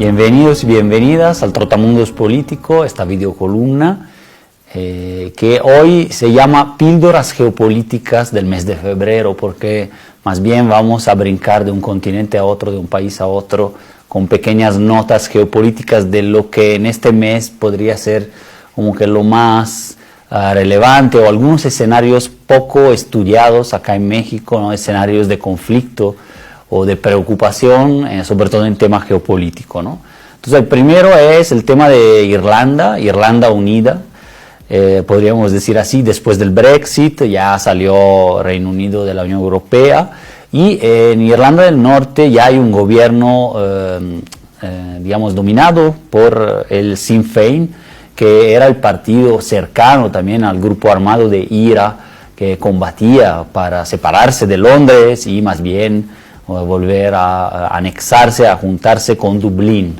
Bienvenidos y bienvenidas al Trotamundos Político, esta videocolumna que hoy se llama Píldoras Geopolíticas del mes de febrero, porque más bien vamos a brincar de un continente a otro, de un país a otro, con pequeñas notas geopolíticas de lo que en este mes podría ser como que lo más relevante, o algunos escenarios poco estudiados acá en México, ¿no? Escenarios de conflicto o de preocupación, sobre todo en tema geopolítico, ¿no? Entonces el primero es el tema de Irlanda Unida, podríamos decir así, después del Brexit ya salió Reino Unido de la Unión Europea, y en Irlanda del Norte ya hay un gobierno, digamos, dominado por el Sinn Féin, que era el partido cercano también al grupo armado de IRA, que combatía para separarse de Londres y más bien volver a anexarse, a juntarse con Dublín,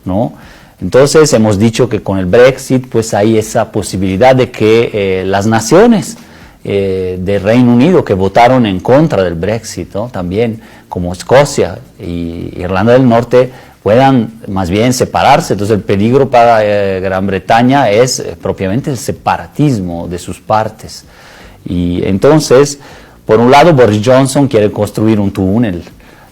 ¿no? Entonces hemos dicho que con el Brexit pues hay esa posibilidad de que las naciones del Reino Unido que votaron en contra del Brexit, ¿no? También como Escocia y Irlanda del Norte puedan más bien separarse. Entonces el peligro para Gran Bretaña es propiamente el separatismo de sus partes. Y entonces, por un lado, Boris Johnson quiere construir un túnel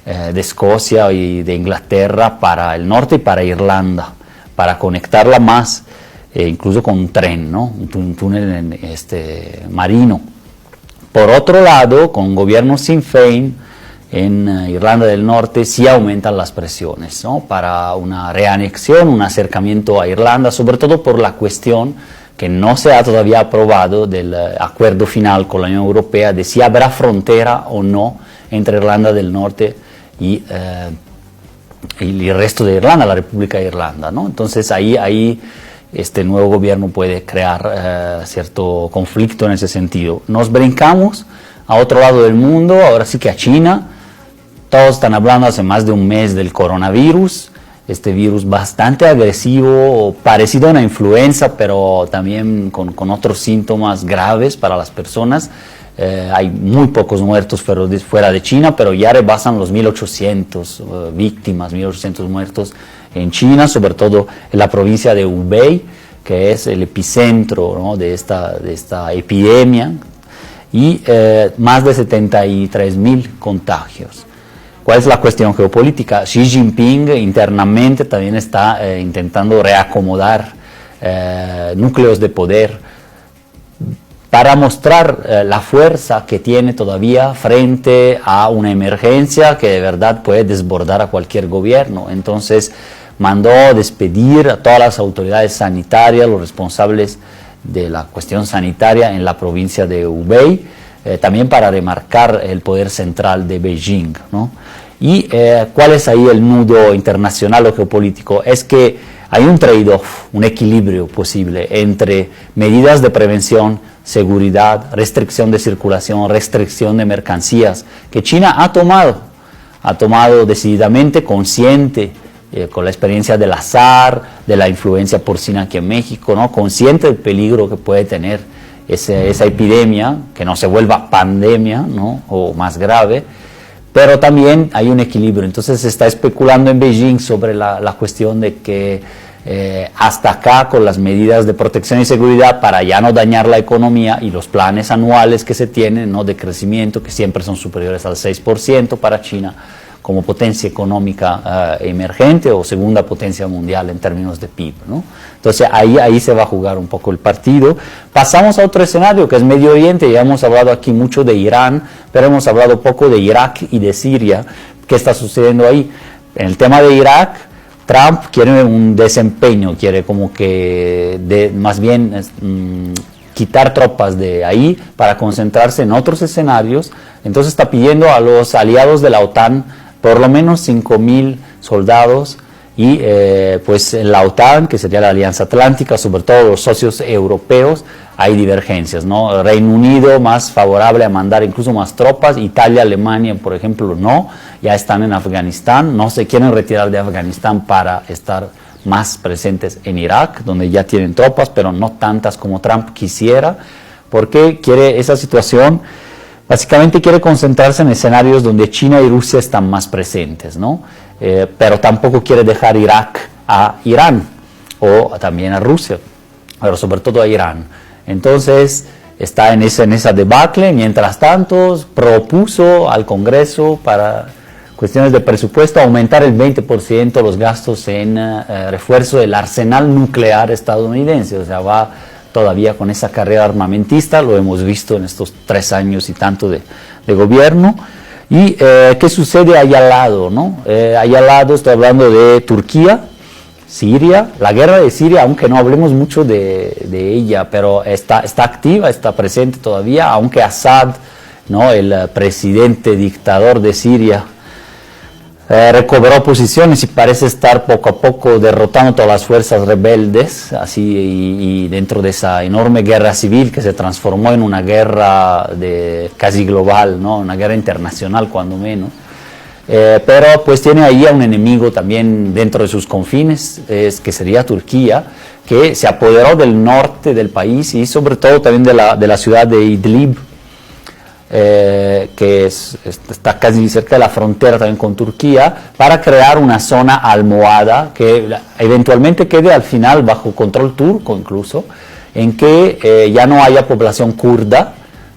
de Escocia y de Inglaterra para el norte y para Irlanda, para conectarla más, incluso con un tren, ¿no? Un túnel marino. Por otro lado, con el gobierno Sinn Féin en Irlanda del Norte sí aumentan las presiones, ¿no? Para una reanexión, un acercamiento a Irlanda, sobre todo por la cuestión que no se ha todavía aprobado del acuerdo final con la Unión Europea de si habrá frontera o no entre Irlanda del Norte y el resto de Irlanda, la República de Irlanda, ¿no? Entonces ahí este nuevo gobierno puede crear cierto conflicto en ese sentido. Nos brincamos a otro lado del mundo, ahora sí que a China. Todos están hablando hace más de un mes del coronavirus, este virus bastante agresivo, parecido a una influenza, pero también con otros síntomas graves para las personas. Hay muy pocos muertos fuera de China, pero ya rebasan los 1.800 víctimas, 1.800 muertos en China, sobre todo en la provincia de Hubei, que es el epicentro, ¿no? de esta epidemia, y más de 73.000 contagios. ¿Cuál es la cuestión geopolítica? Xi Jinping internamente también está intentando reacomodar núcleos de poder para mostrar la fuerza que tiene todavía frente a una emergencia que de verdad puede desbordar a cualquier gobierno. Entonces mandó despedir a todas las autoridades sanitarias, los responsables de la cuestión sanitaria en la provincia de Hubei, también para remarcar el poder central de Beijing, ¿no? Y ¿cuál es ahí el nudo internacional o geopolítico? Es que hay un trade-off, un equilibrio posible entre medidas de prevención, seguridad, restricción de circulación, restricción de mercancías, que China ha tomado decididamente, consciente, con la experiencia del azar, de la influencia porcina aquí en México, ¿no? Consciente del peligro que puede tener esa epidemia, que no se vuelva pandemia, ¿no? O más grave, pero también hay un equilibrio. Entonces se está especulando en Beijing sobre la cuestión de que hasta acá, con las medidas de protección y seguridad para ya no dañar la economía y los planes anuales que se tienen, ¿no? De crecimiento, que siempre son superiores al 6% para China, como potencia económica emergente o segunda potencia mundial en términos de PIB, ¿no? Entonces ahí se va a jugar un poco el partido. Pasamos a otro escenario que es Medio Oriente. Ya hemos hablado aquí mucho de Irán, pero hemos hablado poco de Irak y de Siria. ¿Qué está sucediendo ahí? En el tema de Irak, Trump quiere un desempeño, quiere como que más bien quitar tropas de ahí para concentrarse en otros escenarios. Entonces está pidiendo a los aliados de la OTAN por lo menos 5.000 soldados, y pues en la OTAN, que sería la Alianza Atlántica, sobre todo los socios europeos, hay divergencias, ¿no? Reino Unido más favorable a mandar incluso más tropas, Italia, Alemania, por ejemplo, no, ya están en Afganistán, no se quieren retirar de Afganistán para estar más presentes en Irak, donde ya tienen tropas, pero no tantas como Trump quisiera, porque quiere esa situación. Básicamente quiere concentrarse en escenarios donde China y Rusia están más presentes, ¿no? pero tampoco quiere dejar Irak a Irán o también a Rusia, pero sobre todo a Irán. Entonces está en esa debacle. Mientras tanto propuso al Congreso para cuestiones de presupuesto aumentar el 20% los gastos en refuerzo del arsenal nuclear estadounidense. O sea, va todavía con esa carrera armamentista, lo hemos visto en estos 3 años y tanto de gobierno. ¿Y qué sucede ahí al lado, no? Ahí al lado estoy hablando de Turquía, Siria. La guerra de Siria, aunque no hablemos mucho de ella, pero está activa, está presente todavía, aunque Assad, ¿no?, el presidente dictador de Siria, recobró posiciones y parece estar poco a poco derrotando todas las fuerzas rebeldes, así, y dentro de esa enorme guerra civil que se transformó en una guerra casi global, ¿no?, una guerra internacional cuando menos. Pero pues tiene ahí a un enemigo también dentro de sus confines, que sería Turquía, que se apoderó del norte del país y sobre todo también de la ciudad de Idlib, que está casi cerca de la frontera también con Turquía, para crear una zona almohada que eventualmente quede al final bajo control turco incluso, en que ya no haya población kurda.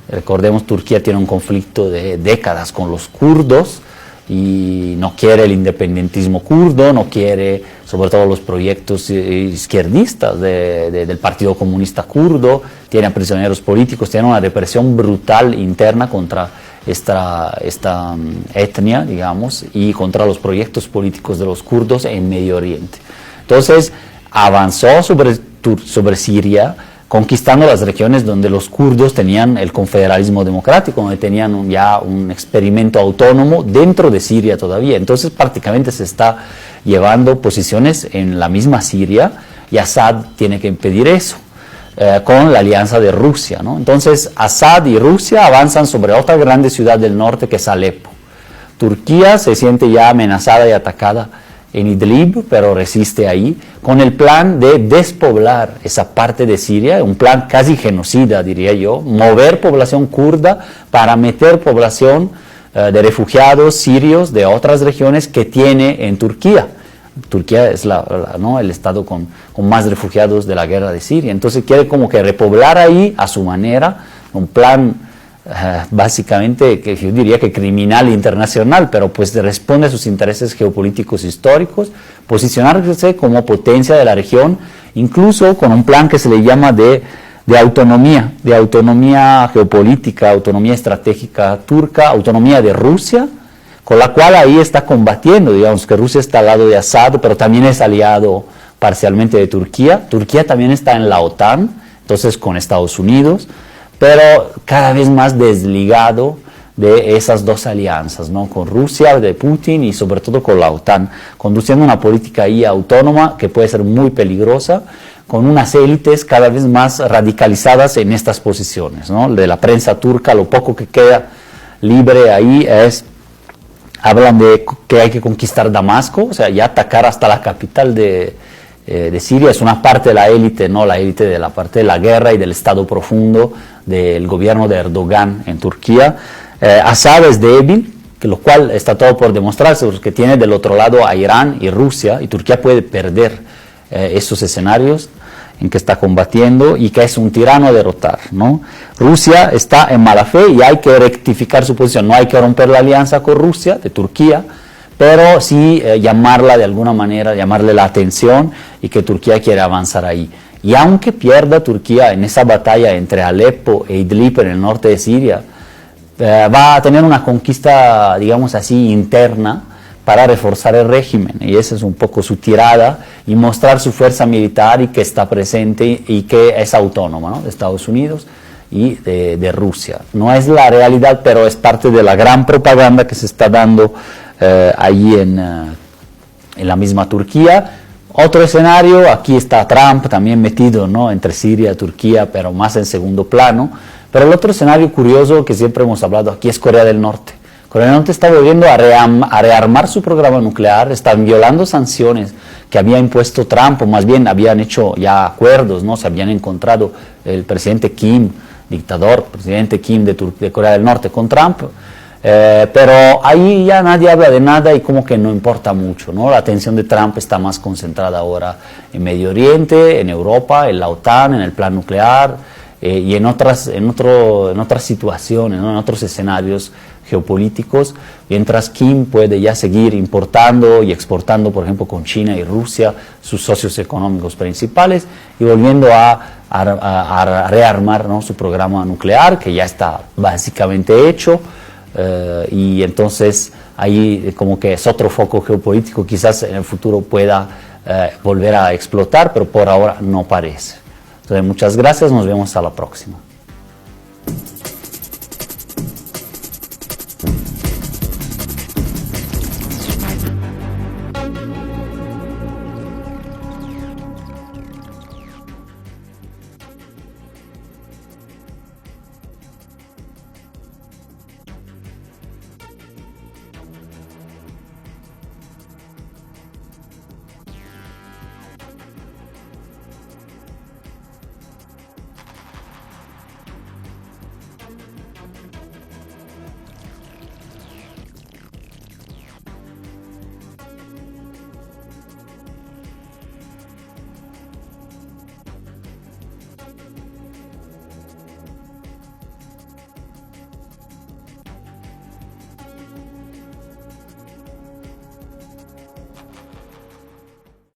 Recordemos, Turquía tiene un conflicto de décadas con los kurdos y no quiere el independentismo kurdo, no quiere sobre todo los proyectos izquierdistas del Partido Comunista Kurdo, tiene prisioneros políticos, tiene una represión brutal interna contra esta etnia, digamos, y contra los proyectos políticos de los kurdos en Medio Oriente. Entonces avanzó sobre Siria, conquistando las regiones donde los kurdos tenían el confederalismo democrático, donde tenían ya un experimento autónomo dentro de Siria todavía. Entonces prácticamente se está llevando posiciones en la misma Siria y Assad tiene que impedir eso, con la alianza de Rusia, ¿no? Entonces Assad y Rusia avanzan sobre otra grande ciudad del norte que es Alepo. Turquía se siente ya amenazada y atacada en Idlib, pero resiste ahí, con el plan de despoblar esa parte de Siria, un plan casi genocida, diría yo, mover población kurda para meter población de refugiados sirios de otras regiones que tiene en Turquía. Turquía es ¿no?, el estado con más refugiados de la guerra de Siria, entonces quiere como que repoblar ahí a su manera, un plan básicamente, que yo diría que criminal internacional, pero pues responde a sus intereses geopolíticos históricos, posicionarse como potencia de la región, incluso con un plan que se le llama de autonomía geopolítica, autonomía estratégica turca, autonomía de Rusia, con la cual ahí está combatiendo, digamos que Rusia está al lado de Assad, pero también es aliado parcialmente de Turquía. Turquía también está en la OTAN, entonces con Estados Unidos, pero cada vez más desligado de esas dos alianzas, ¿no?, con Rusia, de Putin y sobre todo con la OTAN, conduciendo una política ahí autónoma que puede ser muy peligrosa, con unas élites cada vez más radicalizadas en estas posiciones, ¿no? De la prensa turca, lo poco que queda libre ahí hablan de que hay que conquistar Damasco, o sea, ya atacar hasta la capital de Siria. Es una parte de la élite, ¿no?, la élite de la parte de la guerra y del estado profundo del gobierno de Erdogan en Turquía. Assad es débil, lo cual está todo por demostrarse, porque tiene del otro lado a Irán y Rusia, y Turquía puede perder esos escenarios en que está combatiendo y que es un tirano a derrotar, ¿no? Rusia está en mala fe y hay que rectificar su posición, no hay que romper la alianza con Rusia, de Turquía, pero sí llamarla de alguna manera, llamarle la atención y que Turquía quiere avanzar ahí. Y aunque pierda Turquía en esa batalla entre Alepo e Idlib en el norte de Siria, va a tener una conquista, digamos así, interna para reforzar el régimen, y esa es un poco su tirada, y mostrar su fuerza militar y que está presente y que es autónoma, ¿no?, de Estados Unidos y de Rusia. No es la realidad, pero es parte de la gran propaganda que se está dando allí en la misma Turquía. Otro escenario, aquí está Trump también metido, ¿no?, entre Siria y Turquía, pero más en segundo plano. Pero el otro escenario curioso que siempre hemos hablado aquí es Corea del Norte. Corea del Norte está volviendo a rearmar su programa nuclear, están violando sanciones que había impuesto Trump, o más bien habían hecho ya acuerdos, ¿no? Se habían encontrado el presidente Kim, dictador, presidente Kim de Corea del Norte con Trump, Pero ahí ya nadie habla de nada y como que no importa mucho, ¿no? La atención de Trump está más concentrada ahora en Medio Oriente, en Europa, en la OTAN, en el plan nuclear y en otras situaciones, ¿no? En otros escenarios geopolíticos, mientras Kim puede ya seguir importando y exportando, por ejemplo, con China y Rusia, sus socios económicos principales, y volviendo a rearmar, ¿no? Su programa nuclear, que ya está básicamente hecho. Y entonces ahí como que es otro foco geopolítico, quizás en el futuro pueda volver a explotar, pero por ahora no parece. Entonces muchas gracias, nos vemos a la próxima.